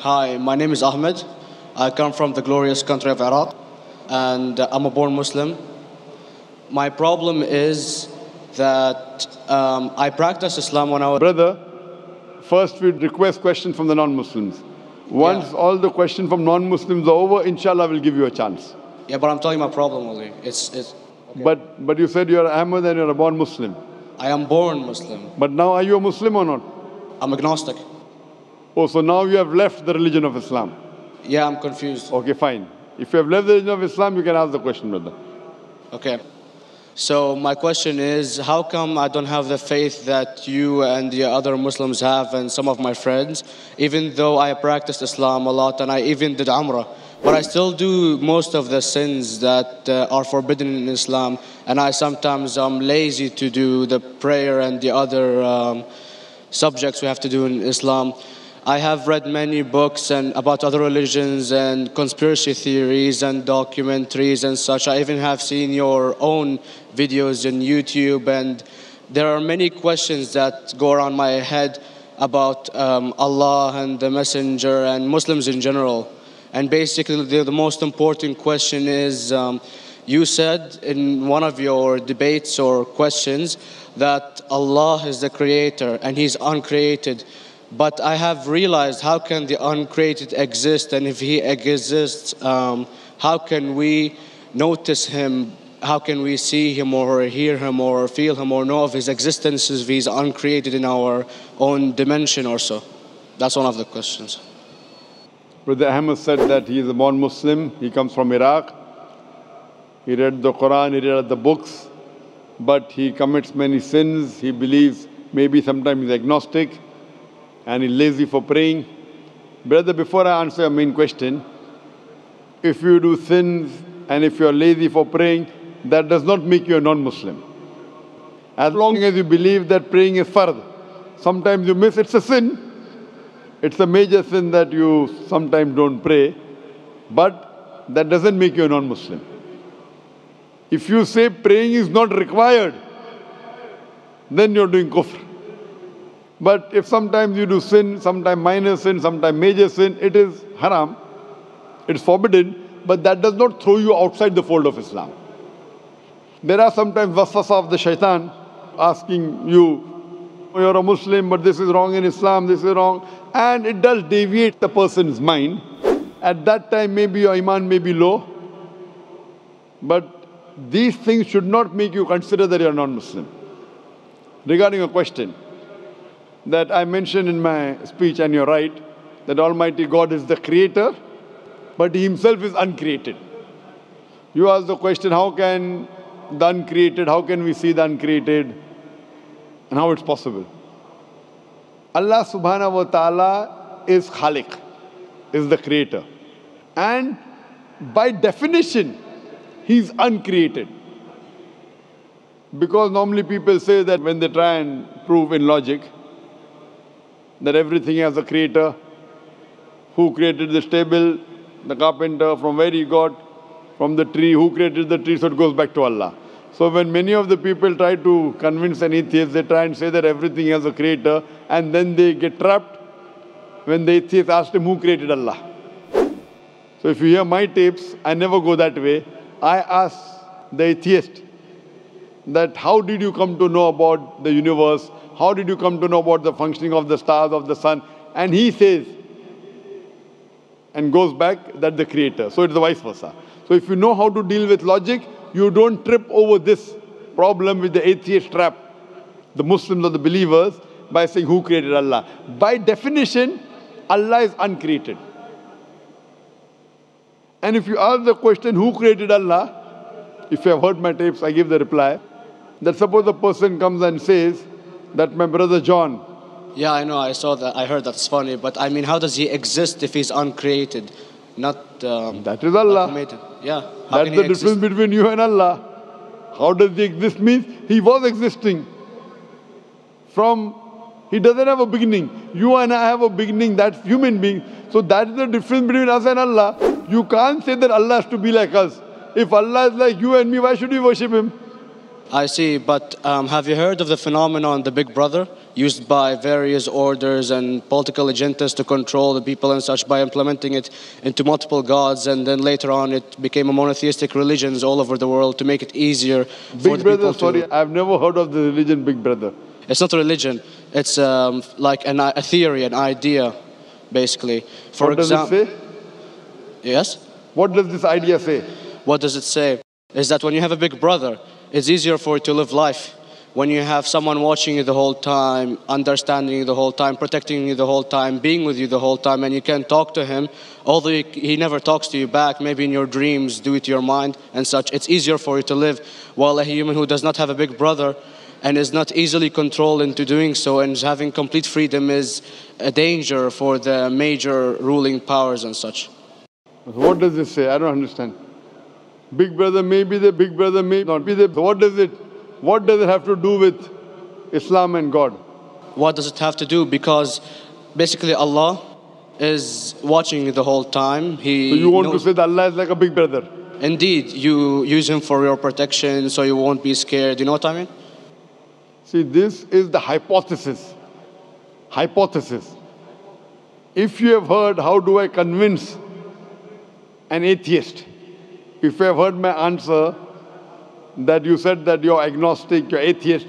Hi, my name is Ahmed. I come from the glorious country of Iraq, and I'm a born Muslim. My problem is that I practiced Islam when I was. Brother, first we request questions from the non-Muslims. Once all the questions from non-Muslims are over, inshallah, we'll give you a chance. Yeah, but I'm telling you my problem only. It's okay. But you said you're Ahmed and you're a born Muslim. I am born Muslim. But now are you a Muslim or not? I'm agnostic. Oh, so now you have left the religion of Islam. Yeah, I'm confused. Okay, fine. If you have left the religion of Islam, you can ask the question, brother. Okay. So my question is, how come I don't have the faith that you and the other Muslims have and some of my friends, even though I practiced Islam a lot and I even did Umrah, but I still do most of the sins that are forbidden in Islam, and I sometimes am lazy to do the prayer and the other subjects we have to do in Islam. I have read many books and about other religions and conspiracy theories and documentaries and such. I even have seen your own videos on YouTube, and there are many questions that go around my head about Allah and the Messenger and Muslims in general. And basically the most important question is, you said in one of your debates or questions that Allah is the creator and He's uncreated. But I have realized, how can the uncreated exist? And if He exists, how can we notice Him? How can we see Him or hear Him or feel Him or know of His existence if He's uncreated in our own dimension or so? That's one of the questions. Brother Ahmed said that he is a born Muslim. He comes from Iraq. He read the Quran, he read the books, but he commits many sins. He believes maybe sometimes he's agnostic and he's lazy for praying. Brother, before I answer your main question, if you do sins and if you are lazy for praying, that does not make you a non-Muslim. As long as you believe that praying is fard, sometimes you miss, it's a sin. It's a major sin that you sometimes don't pray, but that doesn't make you a non-Muslim. If you say praying is not required, then you're doing kufr. But if sometimes you do sin, sometimes minor sin, sometimes major sin, it is haram, it's forbidden, but that does not throw you outside the fold of Islam. There are sometimes waswasa of the shaitan asking you, you're a Muslim, but this is wrong in Islam, this is wrong. And it does deviate the person's mind. At that time, maybe your iman may be low. But these things should not make you consider that you're non-Muslim. Regarding a question that I mentioned in my speech, and you're right, that Almighty God is the creator, but He Himself is uncreated. You ask the question, how can the uncreated, how can we see the uncreated? And how it's possible. Allah subhanahu wa ta'ala is Khaliq, is the creator. And by definition, He's uncreated. Because normally people say that when they try and prove in logic that everything has a creator, who created this table, the carpenter, from where he got, from the tree, who created the tree, so it goes back to Allah. So when many of the people try to convince an atheist, they try and say that everything has a creator, and then they get trapped when the atheist asks him who created Allah. So if you hear my tapes, I never go that way. I ask the atheist that how did you come to know about the universe? How did you come to know about the functioning of the stars, of the sun? And he says, and goes back, that the creator. So it's the vice versa. So if you know how to deal with logic, you don't trip over this problem with the atheist trap, the Muslims or the believers, by saying who created Allah. By definition, Allah is uncreated. And if you ask the question, who created Allah? If you have heard my tapes, I give the reply. That suppose a person comes and says that my brother John. Yeah, I know, I saw that, I heard that's funny, but I mean, how does He exist if He's uncreated? Not that is Allah. Yeah. That's the difference between you and Allah. How does He exist means He was existing. He doesn't have a beginning. You and I have a beginning, that's human being. So that's the difference between us and Allah. You can't say that Allah has to be like us. If Allah is like you and me, why should we worship Him? I see, but have you heard of the phenomenon, the Big Brother, used by various orders and political agendas to control the people and such by implementing it into multiple gods, and then later on it became a monotheistic religions all over the world to make it easier for Big the Brother, people sorry, to... I've never heard of the religion Big Brother. It's not a religion, it's like a theory, an idea, basically. For What does it example, say? yes? What does this idea say? What does it say? Is that when you have a big brother, it's easier for you to live life. When you have someone watching you the whole time, understanding you the whole time, protecting you the whole time, being with you the whole time, and you can talk to him, although he never talks to you back, maybe in your dreams, due to your mind and such, it's easier for you to live. While a human who does not have a big brother and is not easily controlled into doing so and is having complete freedom is a danger for the major ruling powers and such. What does this say? I don't understand. Big Brother may be the Big Brother may not be the... What does it have to do with Islam and God? What does it have to do? Because basically Allah is watching you the whole time. So you want to say that Allah is like a Big Brother? Indeed, you use him for your protection so you won't be scared. You know what I mean? See, this is the hypothesis. Hypothesis. If you have heard, how do I convince an atheist? If you have heard my answer, that you said that you're agnostic, you're atheist.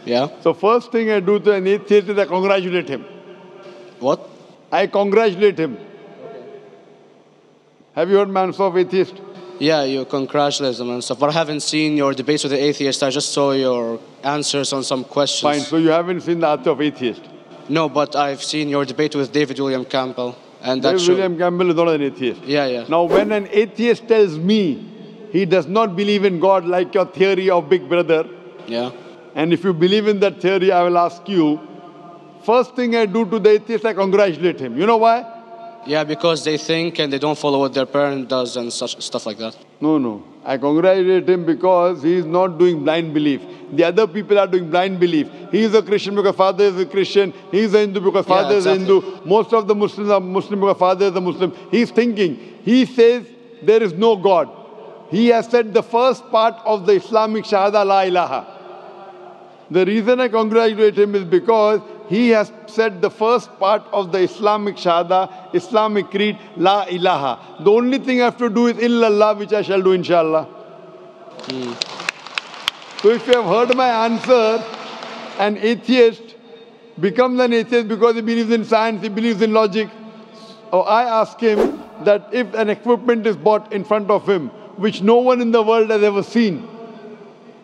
Yeah. So first thing I do to an atheist is I congratulate him. What? I congratulate him. Have you heard my answer of atheist? Yeah, you congratulate them and stuff. But I haven't seen your debates with the atheist. I just saw your answers on some questions. Fine, so you haven't seen the answer of atheist? No, but I've seen your debate with David William Campbell. And that David William Campbell is not an atheist. Yeah, yeah. Now, when an atheist tells me he does not believe in God like your theory of Big Brother, Yeah. and if you believe in that theory, I will ask you, first thing I do to the atheist, I congratulate him. You know why? Yeah, because they think and they don't follow what their parent does and such stuff like that. No. I congratulate him because he is not doing blind belief. The other people are doing blind belief. He is a Christian because father is a Christian. He is a Hindu because father is a Hindu. Most of the Muslims are Muslim because father is a Muslim. He is thinking. He says there is no God. He has said the first part of the Islamic Shahada, La ilaha. The reason I congratulate him is because he has said the first part of the Islamic Shahada, Islamic creed, La ilaha. The only thing I have to do is illallah, which I shall do inshallah. So if you have heard my answer, an atheist becomes an atheist because he believes in science, he believes in logic. Or I ask him that if an equipment is bought in front of him, which no one in the world has ever seen,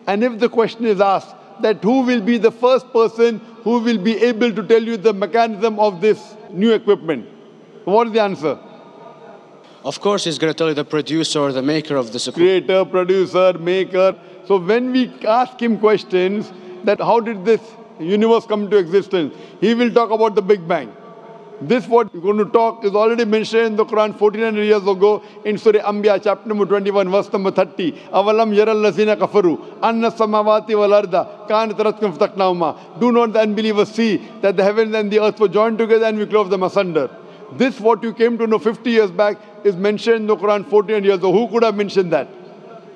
and if the question is asked, that who will be the first person who will be able to tell you the mechanism of this new equipment? What is the answer? Of course, he's going to tell you the producer or the maker of this equipment. Creator, producer, maker. So when we ask him questions that how did this universe come into existence, he will talk about the Big Bang. This what we're going to talk is already mentioned in the Quran 1400 years ago in Surah Anbiya chapter number 21 verse number 30. Avalam yaral lazina kafaru anna samawati wal arda kanat ratkum fataknahuma. Do not the unbelievers see that the heavens and the earth were joined together and we clove them asunder. This what you came to know 50 years back is mentioned in the Quran 1400 years ago. Who could have mentioned that?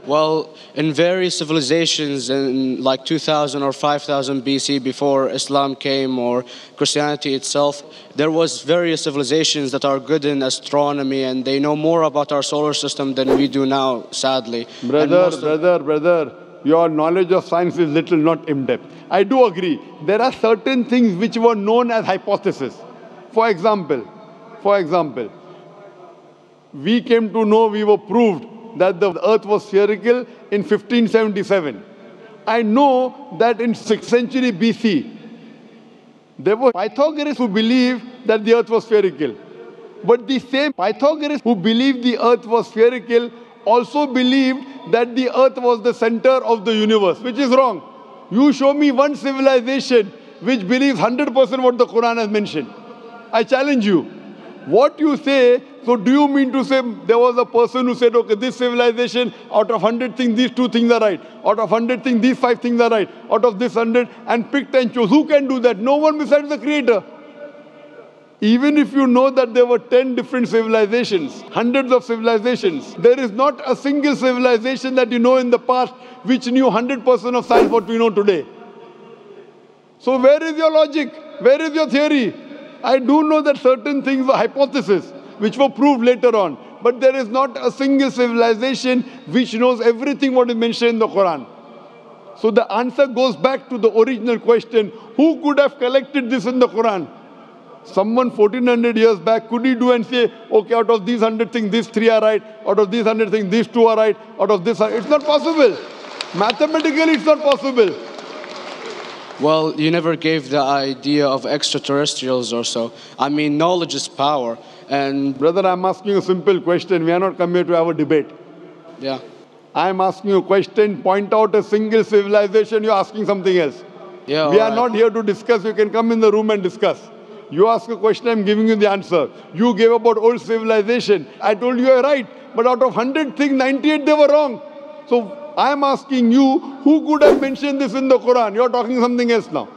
Well, in various civilizations in like 2000 or 5000 BC before Islam came or Christianity itself, there was various civilizations that are good in astronomy and they know more about our solar system than we do now, sadly. Brother, your knowledge of science is little, not in-depth. I do agree. There are certain things which were known as hypotheses. For example, we came to know, we were proved that the earth was spherical in 1577. I know that in 6th century BC, there were Pythagoreans who believed that the earth was spherical. But the same Pythagoreans who believed the earth was spherical also believed that the earth was the center of the universe, which is wrong. You show me one civilization which believes 100% what the Quran has mentioned. I challenge you. What you say, so do you mean to say there was a person who said, okay, this civilization, out of 100 things, these 2 things are right. Out of 100 things, these 5 things are right. Out of this 100, and picked and chose. Who can do that? No one besides the Creator. Even if you know that there were 10 different civilizations, hundreds of civilizations, there is not a single civilization that you know in the past which knew 100% of science what we know today. So where is your logic? Where is your theory? I do know that certain things were hypotheses which were proved later on. But there is not a single civilization which knows everything what is mentioned in the Quran. So the answer goes back to the original question, who could have collected this in the Quran? Someone 1400 years back, could he do and say, okay, out of these 100 things, these 3 are right, out of these 100 things, these 2 are right, out of this, it's not possible. Mathematically, it's not possible. Well, you never gave the idea of extraterrestrials or so. I mean, knowledge is power. And brother, I'm asking a simple question. We are not come here to have a debate. Yeah. I'm asking you a question. Point out a single civilization. You're asking something else. Yeah. We are not here to discuss. You can come in the room and discuss. You ask a question, I'm giving you the answer. You gave about old civilization. I told you you're right. But out of 100 things, 98 they were wrong. So I'm asking you, who could have mentioned this in the Quran? You're talking something else now.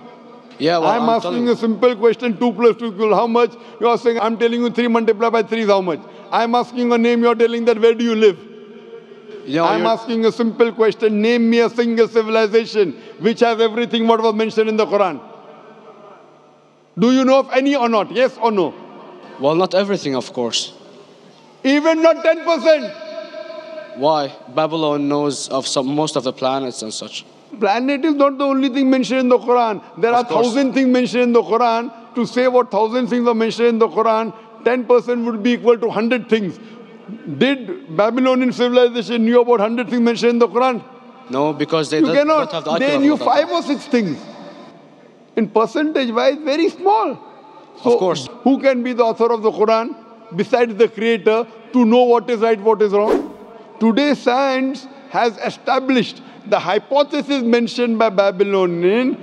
Yeah, well, I'm asking a simple question, 2 plus 2 equals how much? You're saying, I'm telling you 3 multiplied by 3 is how much? I'm asking a name, you're telling that where do you live? I'm asking a simple question, name me a single civilization which has everything what was mentioned in the Quran. Do you know of any or not? Yes or no? Well, not everything, of course. Even not 10%. Why? Babylon knows of most of the planets and such. Planet is not the only thing mentioned in the Quran. There are 1,000 things mentioned in the Quran. To say what 1,000 things are mentioned in the Quran, 10% would be equal to 100 things. Did Babylonian civilization knew about 100 things mentioned in the Quran? No, because they you don't cannot. have the IQ. They knew 5 or 6 things. In percentage wise, very small. So, of course. Who can be the author of the Quran besides the creator to know what is right, what is wrong? Today, science has established the hypothesis mentioned by Babylonian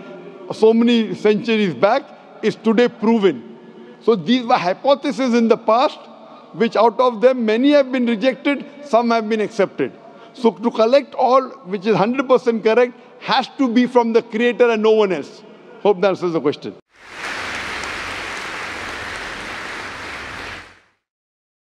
so many centuries back is today proven. So these were hypotheses in the past, which out of them many have been rejected, some have been accepted. So to collect all which is 100% correct has to be from the creator and no one else. Hope that answers the question.